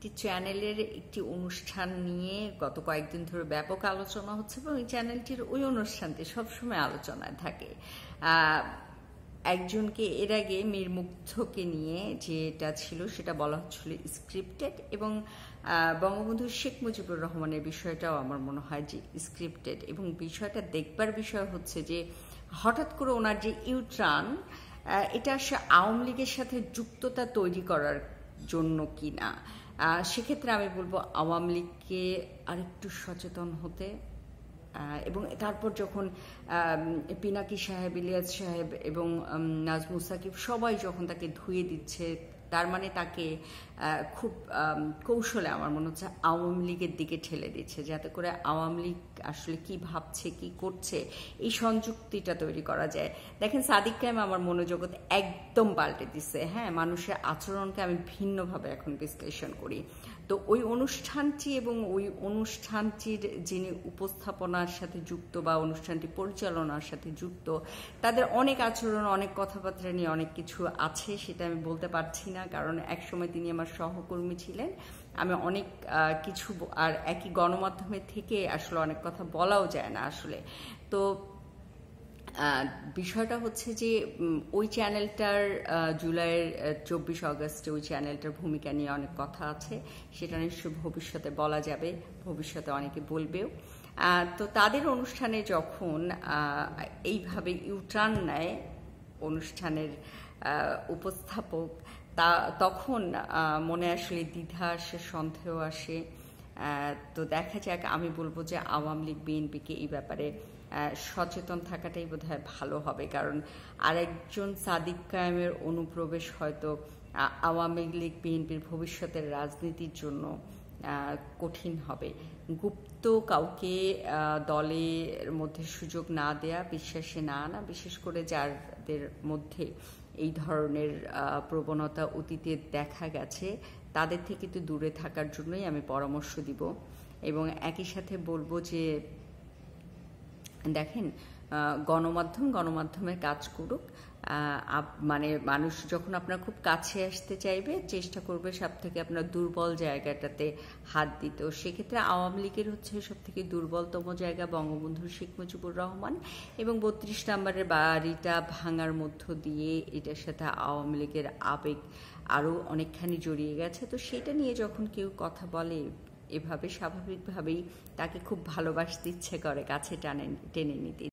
একটি চ্যানেলের একটি অনুষ্ঠান নিয়ে গত কয়েকদিন ধরে ব্যাপক আলোচনা হচ্ছে এবং এই চ্যানেলটির ওই অনুষ্ঠানটি সবসময় আলোচনায় থাকে। একজনকে এর আগে মীর মুগ্ধকে নিয়ে যেটা ছিল সেটা বলা হচ্ছিল স্ক্রিপ্টেড, এবং বঙ্গবন্ধু শেখ মুজিবুর রহমানের বিষয়টাও আমার মনে হয় যে স্ক্রিপ্টেড, এবং বিষয়টা দেখবার বিষয় হচ্ছে যে হঠাৎ করে ওনার যে ইউটার্ন, এটা সে আওয়ামী লীগের সাথে যুক্ততা তৈরি করার জন্য কিনা। সেক্ষেত্রে আমি বলবো আওয়ামী লীগকে আরেকটু সচেতন হতে, এবং তারপর যখন পিনাকি সাহেব, ইলিয়াস সাহেব এবং নাজমুস সাকিব সবাই যখন তাকে ধুয়ে দিচ্ছে, তার মানে তাকে খুব কৌশলে আমার মনে হচ্ছে আওয়ামী লীগের দিকে ঠেলে দিচ্ছে, যাতে করে আওয়ামী লীগ আসলে কি ভাবছে কি করছে এই সংযুক্তিটা তৈরি করা যায়। দেখেন, সাদিক কায়েম আমার মনোজগৎ একদম পাল্টে দিচ্ছে। হ্যাঁ, মানুষের আচরণকে আমি ভিন্নভাবে এখন বিশ্লেষণ করি। তো ওই অনুষ্ঠানটি এবং ওই অনুষ্ঠানটির যিনি উপস্থাপনার সাথে যুক্ত বা অনুষ্ঠানটি পরিচালনার সাথে যুক্ত, তাদের অনেক আচরণ, অনেক কথাবার্তা নিয়ে অনেক কিছু আছে, সেটা আমি বলতে পারছি না, কারণ একসময় তিনি আমার সহকর্মী ছিলেন। আমি অনেক কিছু, আর একই গণমাধ্যমে থেকে আসলে অনেক কথা বলাও যায় না আসলে। তো বিষয়টা হচ্ছে যে ওই চ্যানেলটার জুলাইয়ের 24 আগস্টে ওই চ্যানেলটার ভূমিকা নিয়ে অনেক কথা আছে, সেটা নিশ্চয়ই ভবিষ্যতে বলা যাবে, ভবিষ্যতে অনেকে বলবেও। তো তাদের অনুষ্ঠানে যখন এইভাবে ইউটার্ন নেয় অনুষ্ঠানের উপস্থাপক, তখন মনে আসলে দ্বিধা আসে, সন্দেহ আসে। তো দেখা যাক, আমি বলবো যে আওয়ামী লীগ বিএনপিকে এই ব্যাপারে সচেতন থাকাটাই বোধহয় ভালো হবে, কারণ আরেকজন সাদিক কায়েমের অনুপ্রবেশ হয়তো আওয়ামী লীগ বিএনপির ভবিষ্যতের রাজনীতির জন্য কঠিন হবে। গুপ্ত কাউকে দলের মধ্যে সুযোগ না দেয়া, বিশ্বাসে না আনা, বিশেষ করে যাদের মধ্যে এই ধরনের প্রবণতা অতীতে দেখা গেছে, তাদের থেকে তো দূরে থাকার জন্যই আমি পরামর্শ দিব। এবং একই সাথে বলবো যে দেখেন, গণমাধ্যমের কাজ করুক, মানে মানুষ যখন আপনার খুব কাছে আসতে চাইবে, চেষ্টা করবে সব থেকে আপনার দুর্বল জায়গাটাতে হাত দিতে। সেক্ষেত্রে আওয়ামী লীগের হচ্ছে সব থেকে দুর্বলতম জায়গা বঙ্গবন্ধু শেখ মুজিবুর রহমান, এবং 32 নম্বরের বাড়িটা ভাঙার মধ্য দিয়ে এটার সাথে আওয়ামী লীগের আবেগ আরও অনেকখানি জড়িয়ে গেছে। তো সেটা নিয়ে যখন কেউ কথা বলে এভাবে, স্বাভাবিকভাবেই তাকে খুব ভালোবাসতে ইচ্ছে করে, কাছে টেনে নিতে।